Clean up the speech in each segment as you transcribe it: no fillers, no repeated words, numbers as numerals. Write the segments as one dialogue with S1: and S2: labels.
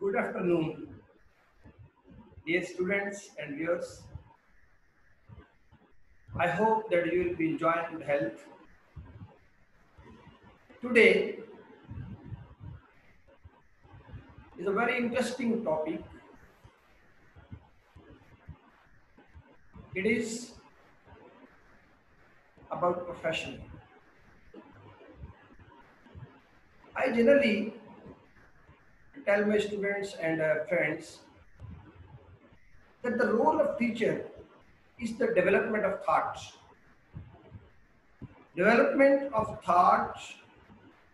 S1: Good afternoon, dear students and viewers. I hope that you will be enjoying good health. Today is a very interesting topic. It is about profession. I generally tell my students and friends that the role of teacher is the development of thoughts. Development of thoughts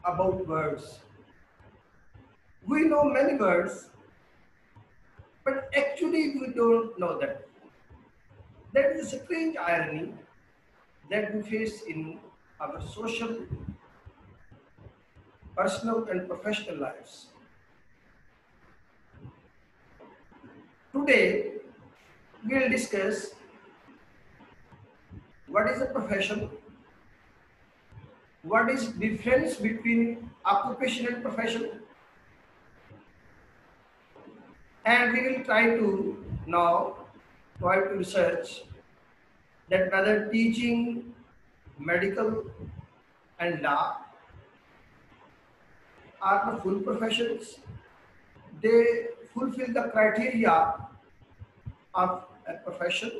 S1: about words. We know many words, but actually we don't know them. That is a strange irony that we face in our social, personal, and professional lives. Today, we will discuss what is a profession, what is difference between occupation and profession, and we will try to now try to research that whether teaching, medical, and law are the full professions. They fulfill the criteria of a profession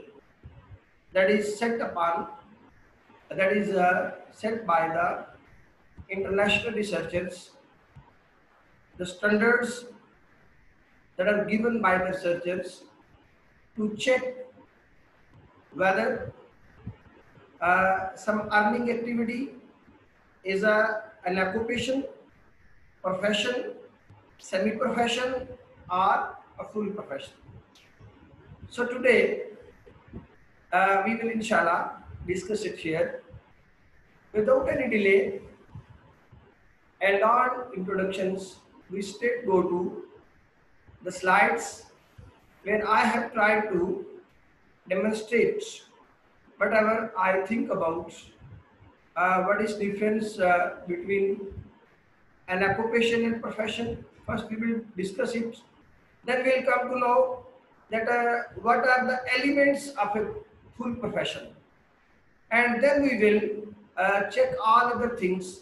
S1: that is set by the international researchers, the standards that are given by the researchers to check whether some earning activity is an occupation, profession, semi-profession, or a full profession. So today we will inshallah discuss it here without any delay and on introductions. We straight go to the slides where I have tried to demonstrate whatever I think about what is difference between an occupation and profession. First we will discuss it, then we will come to know that what are the elements of a full profession, and then we will check all other things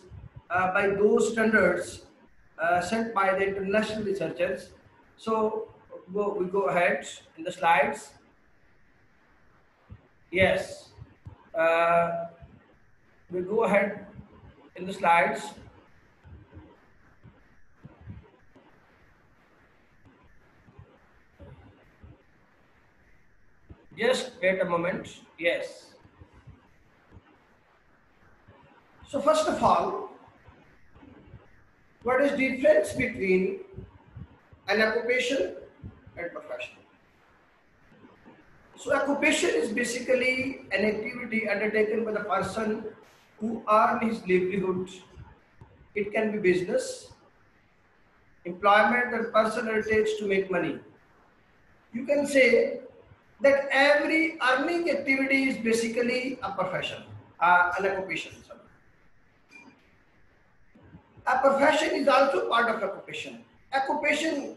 S1: by those standards set by the international researchers. So we go ahead in the slides. Yes, we go ahead in the slides. Just wait a moment. Yes. So first of all, what is difference between an occupation and profession? So occupation is basically an activity undertaken by the person who earn his livelihood. It can be business, employment that person undertakes to make money. You can say that every earning activity is basically a profession, an occupation. Sorry. A profession is also part of occupation. Occupation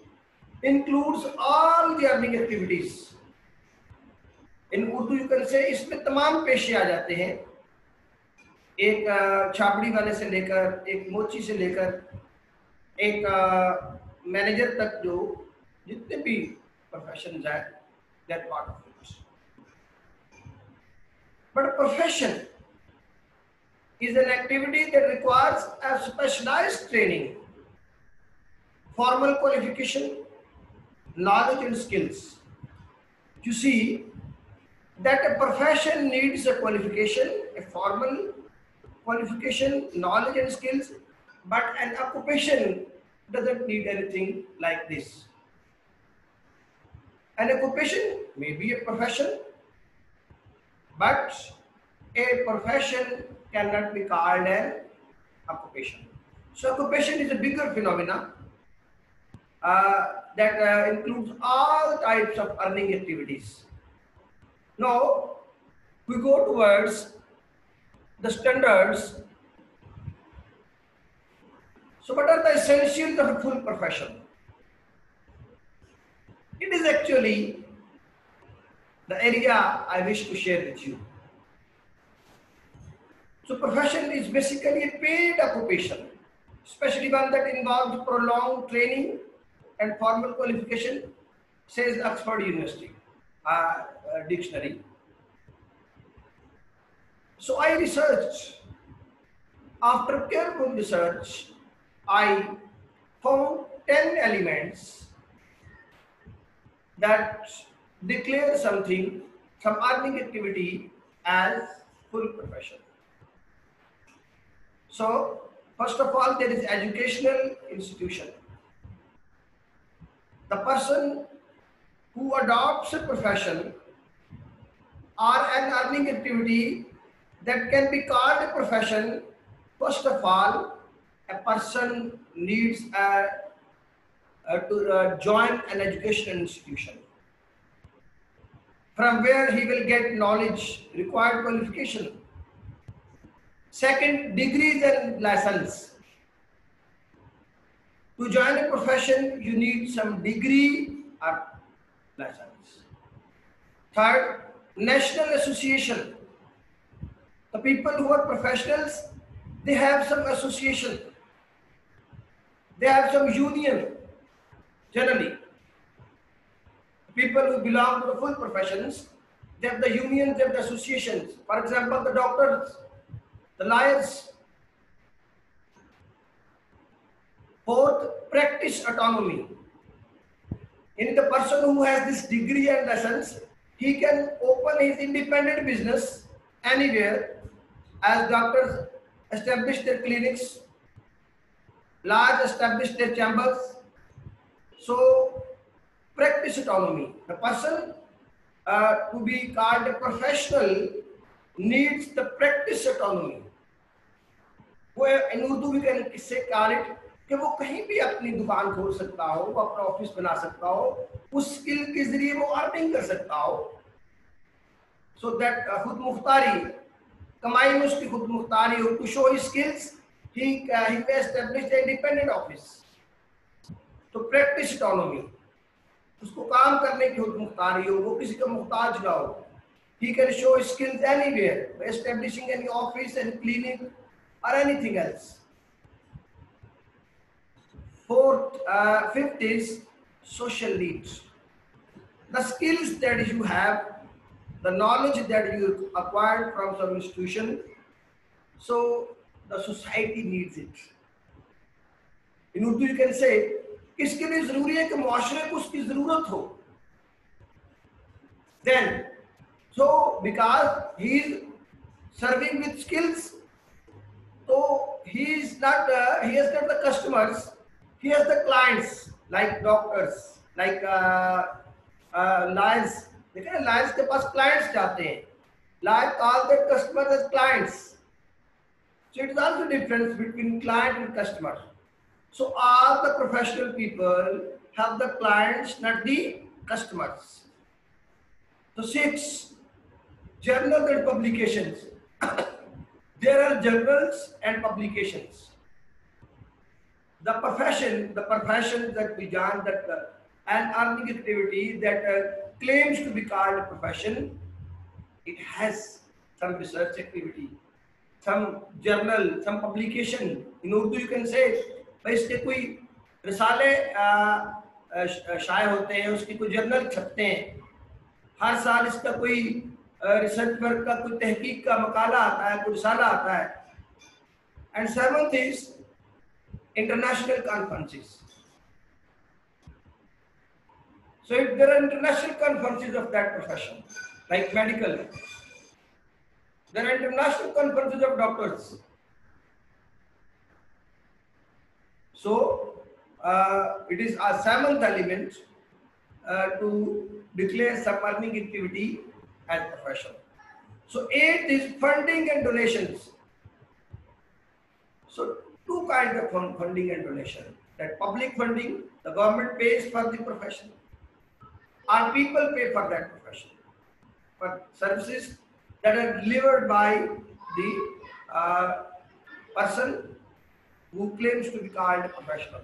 S1: includes all the earning activities. In Urdu you can say इसमें तमाम पेशे आ जाते हैं, एक छाबड़ी वाले से लेकर, एक मोची से लेकर, एक मैनेजर तक, जो जितने भी प्रोफेशंस हैं, that part of it. But a profession is an activity that requires a specialized training, formal qualification, knowledge and skills. You see that a profession needs a qualification, a formal qualification, knowledge and skills, but an occupation doesn't need anything like this. An occupation may be a profession, but a profession cannot be called an occupation. So occupation is a bigger phenomena that includes all types of earning activities. Now we go towards the standards. So what are the essentials of a full profession? actually the area I wish to share with you. So profession is basically a paid occupation, especially one that involves prolonged training and formal qualification, says Oxford University dictionary. So I researched. After careful research, I found 10 elements that declare something, some earning activity as full profession. So, first of all, there is educational institution. The person who adopts a profession or an earning activity that can be called a profession, first of all, a person needs to join an educational institution from where he will get knowledge, required qualification. Second, degrees and license. To join a profession, you need some degree or license. Third, national association. The people who are professionals, they have some association. They have some union, generally. People who belong to the full professions, they have the unions, they have the associations. For example, the doctors, the lawyers. Fourth, practice autonomy. In the person who has this degree and license, he can open his independent business anywhere, as doctors establish their clinics, lawyers establish their chambers. So, practice autonomy. The person to be called a professional needs the practice autonomy. Where in Urdu we can call it कि वो कहीं भी अपनी दुकान खोल सकता हो, वो अपना ऑफिस बना सकता हो, उस स्किल के जरिए वो अर्निंग कर सकता हो. So that खुद मुख्तारी, कमाई में उसकी खुद मुख्तारी हो. To show his skills, he may establish an independent office. तो practice autonomy. उसको काम करने की खुद मुख्तारी हो, वो किसी का मुख्ताज ना हो. He can show his skills anywhere, by establishing any office and clinic or anything else. Fifth is social needs. The skills that you have, the knowledge that you acquired from some institution, so the society needs it. In Urdu you can say, इसके लिए जरूरी है कि मुआशरे को उसकी जरूरत हो. Then, so because he is serving with skills, so he has got the customers. He has the clients like doctors, like lawyers. देखिए lawyers के पास clients जाते हैं. Lawyers call their customers as clients. So it is also difference between client and customer. So all the professional people have the clients, not the customers. So 6, journals and publications. There are journals and publications. The profession that we join, that an earning activity that claims to be called a profession, it has some research activity, some journal, some publication. In Urdu you can say, भाई इसके कोई रिसाले शाये होते हैं, उसकी कोई journal छपते हैं, हर साल इसका कोई रिसर्च वर्क का कोई तहकीक का मकाला आता है, कोई रिसाला आता है. And 7th is international conferences. So if there are international conferences of that profession, like medical, there are international conferences of doctors. So it is a 7th element to declare some earning activity as profession. So 8th is funding and donations. So 2 kinds of funding and donation. That public funding, the government pays for the profession, or people pay for that profession, for services that are delivered by the person who claims to be called a professional.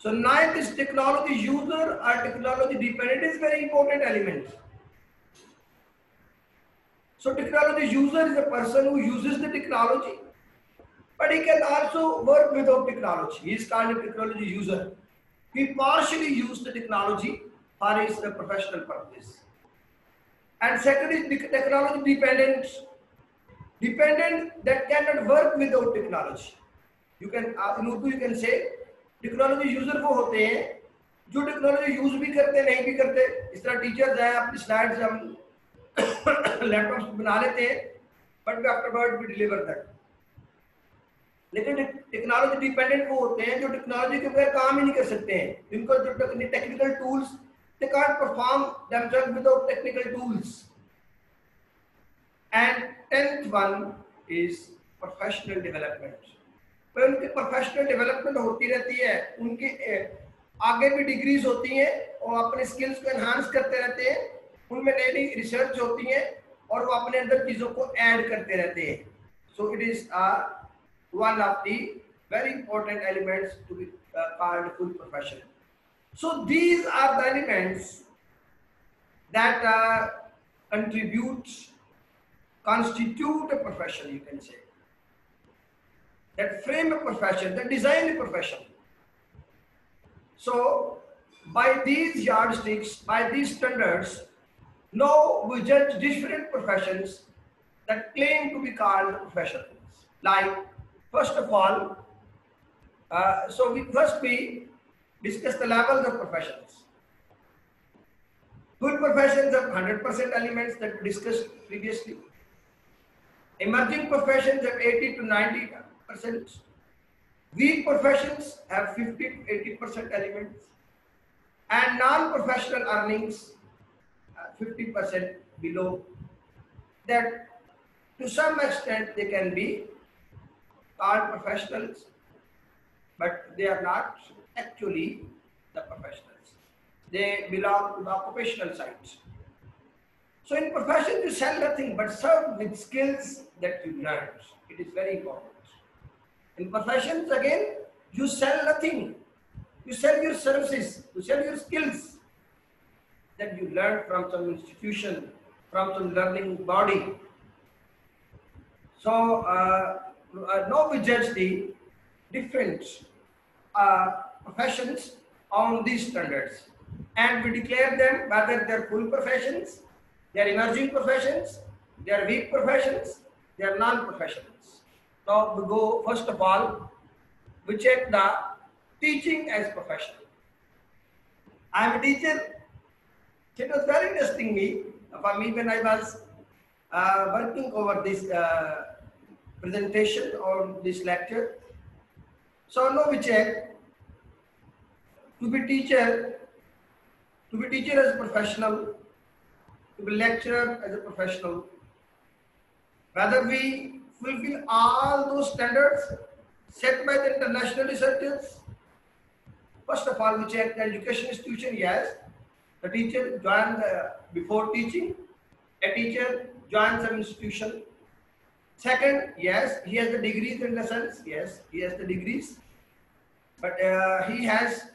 S1: So ninth is technology user or technology dependent is very important element. So technology user is a person who uses the technology, but he can also work without technology. He is called a technology user. He partially use the technology for his professional purpose. And second is technology dependent. Dependent that cannot work without technology. You can in Urdu you can say technology user वो होते हैं जो technology use भी करते नहीं भी करते. इस तरह टीचर्स हैं, अपनी स्लाइड्स हम लैपटॉप बना लेते हैं but afterward we deliver that. लेकिन टेक्नोलॉजी डिपेंडेंट वो होते हैं जो टेक्नोलॉजी के बगैर काम ही नहीं कर सकते हैं. इनको जो technical tools they can't perform themselves without technical tools. And 10th one is professional development. पर उनकी प्रोफेशनल डेवलपमेंट होती रहती है, उनकी आगे भी डिग्रीज होती हैं और अपने स्किल्स को एनहांस करते रहते हैं, उनमें नई नई रिसर्च होती है और वो अपने अंदर चीज़ों को ऐड करते रहते हैं. So it is one of the very important elements to be called full profession. So these are the elements that constitute a profession, you can say, that frame a profession, that design a profession. So by these yardsticks, by these standards, now we judge different professions that claim to be called professionals. Like, first of all, so we discuss the levels of professions. Good professions have 100% elements that we discussed previously. Emerging professions have 80 to 90%. Weak professions have 50 to 80% elements. And non-professional earnings 50% below. That to some extent they can be called professionals, but they are not actually the professionals. They belong to the occupational side. So in profession you sell nothing but serve with skills that you learned. It is very important. In professions again you sell nothing. You sell your services, you sell your skills that you learned from some institution, from some learning body. So now we judge the different professions on these standards, and we declare them whether they are full professions, they are emerging professions, they are weak professions, they are non-professions. Now we go, first of all, we check the teaching as profession. I am a teacher. It was very interesting for me when I was working over this presentation or this lecture. So now we check to be teacher as a professional, to be lecturer as a professional, whether we fulfill all those standards set by the international researchers. First of all, we check the education institution. Yes, the teacher joined before teaching. A teacher joins some institution. Second, yes, he has the degrees in lessons. Yes, he has the degrees, but he has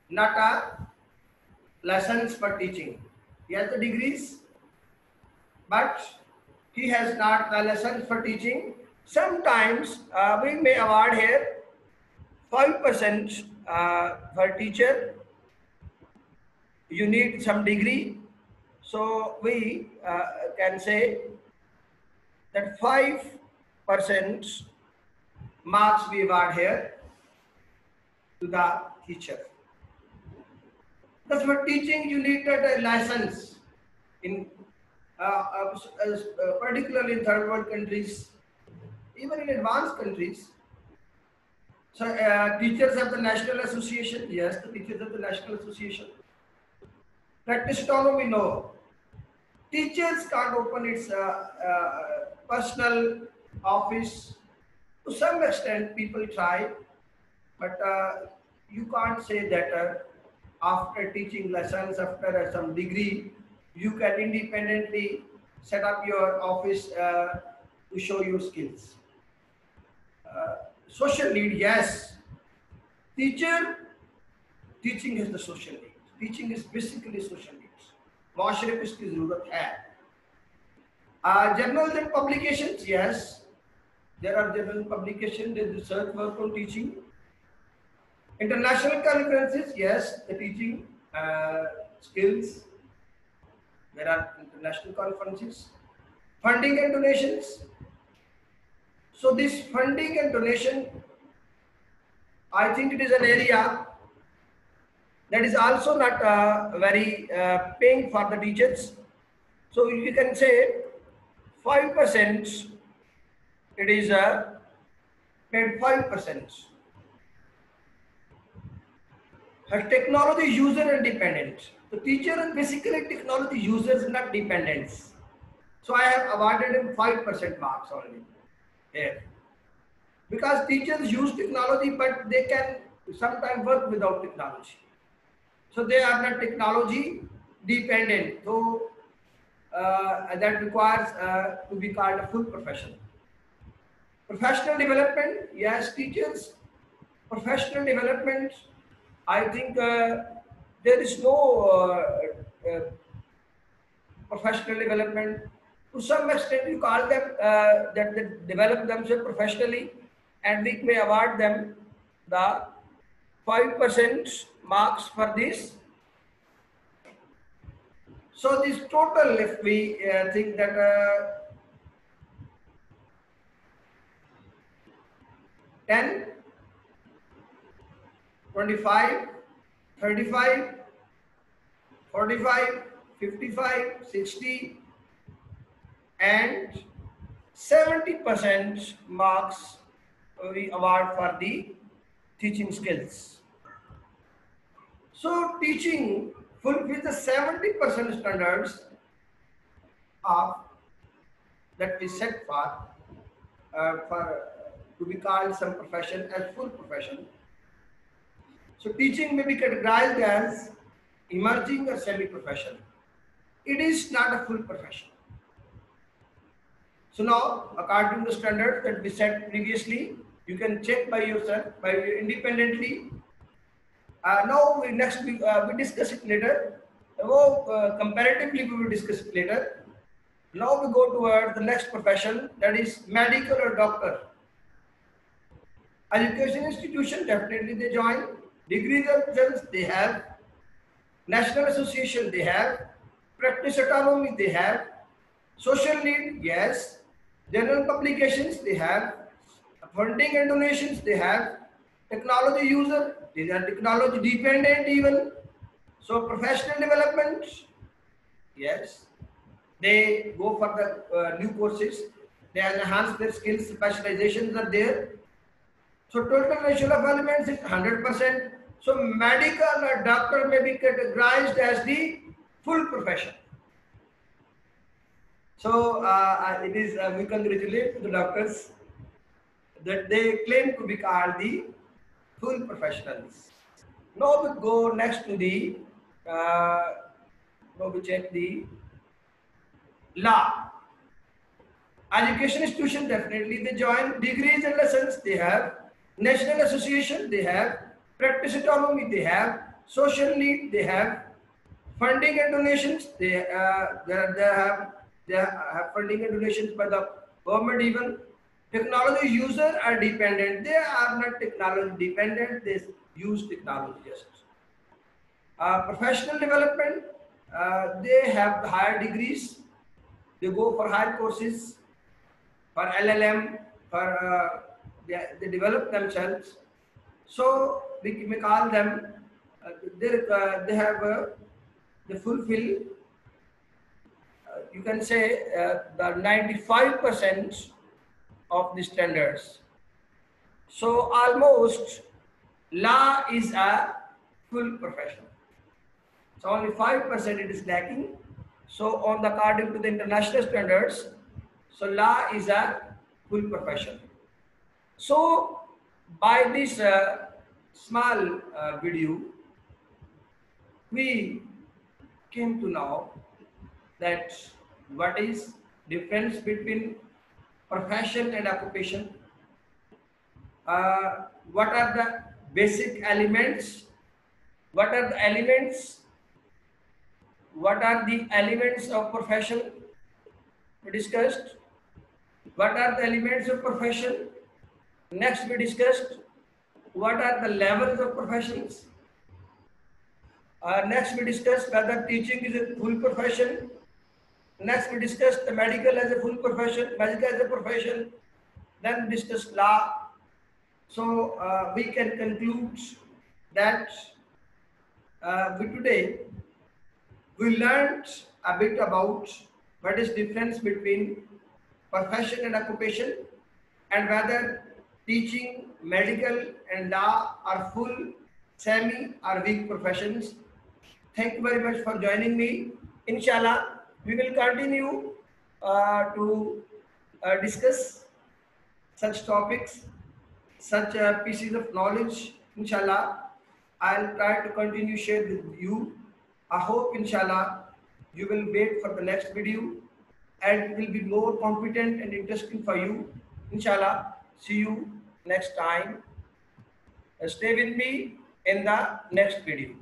S1: not a lessons for teaching. He has the degrees, but he has not the lessons for teaching. Sometimes we may award here 5% for teacher. You need some degree, so we can say that 5% marks we award here to the teacher. That's for teaching you need a license in particularly in third world countries, even in advanced countries. So teachers have the national association. Yes, the teachers have the national association. Practice autonomy, no. Teachers can't open its personal office. To some extent people try, but you can't say that after teaching lessons, after some degree, you can independently set up your office to show your skills. Social need, yes. Teacher teaching is the social needs. Teaching is basically social needs. माशरे को इसकी जरूरत है. Journals and publications, yes, there are journal publications, there is research work on teaching. International conferences, yes, the teaching skills. There are international conferences. Funding and donations. So this funding and donation, I think it is an area that is also not very paying for the teachers. So you can say 5%, it is paid 5%. Her technology user and dependent. The teacher is basically technology users, not dependents. So I have awarded him 5% marks only here. Because teachers use technology, but they can sometimes work without technology. So they are not technology dependent. So that requires to be called a full profession. Professional development, yes, teachers. Professional development, I think there is no professional development. To some extent, you call them that they develop themselves professionally, and we may award them the 5% marks for this. So this total, if we think that 10, 25, 35, 45, 55, 60, and 70% marks we award for the teaching skills. So teaching fulfills the 70% standards of that we set for to be called some profession as full profession. So teaching may be categorized as emerging or semi-profession. It is not a full profession. So now, according to the standard that we set previously, you can check by yourself, by independently. Now we discuss it later. Comparatively, we will discuss it later. Now we go toward the next profession, that is medical or doctor. Education institution, definitely they join. Degree themselves, they have. National association, they have. Practice autonomy, they have. Social need, yes. General publications, they have. Funding and donations, they have. Technology user, they are technology dependent even. So professional development, yes. They go for the new courses. They enhance their skills, specializations are there. So total ratio of elements is 100%. So medical or doctor may be categorized as the full profession. So it is we congratulate the doctors that they claim to be called the full professionals. Now we go next to the now we check the law. Education institution, definitely they join. Degrees and lessons they have. National association they have. Practice autonomy they have. Social need they have. Funding and donations they have funding and donations by the government even. Technology user are dependent. They are not technology dependent. They use technology just. Professional development, they have higher degrees. They go for higher courses, for LLM, for they develop themselves. So we may call them. They fulfill. You can say the 95% of the standards. So almost law is a full profession. So only 5% it is lacking. So on the according to the international standards, so law is a full profession. So by this small video, we came to know that what is difference between profession and occupation, what are the basic elements What are the elements? What are the elements of profession? We discussed. What are the elements of profession? Next we discussed what are the levels of professions. Next we discussed whether teaching is a full profession. Next we discussed the medical as a full profession, medical as a profession. Then we discussed law. So we can conclude that today we learned a bit about what is difference between profession and occupation, and whether teaching, medical and law are full, semi or weak professions. Thank you very much for joining me. Inshallah, we will continue to discuss such topics, such pieces of knowledge. Inshallah, I'll try to continue share with you. I hope, inshallah, you will wait for the next video and it will be more competent and interesting for you. Inshallah, see you next time. Stay with me in the next video.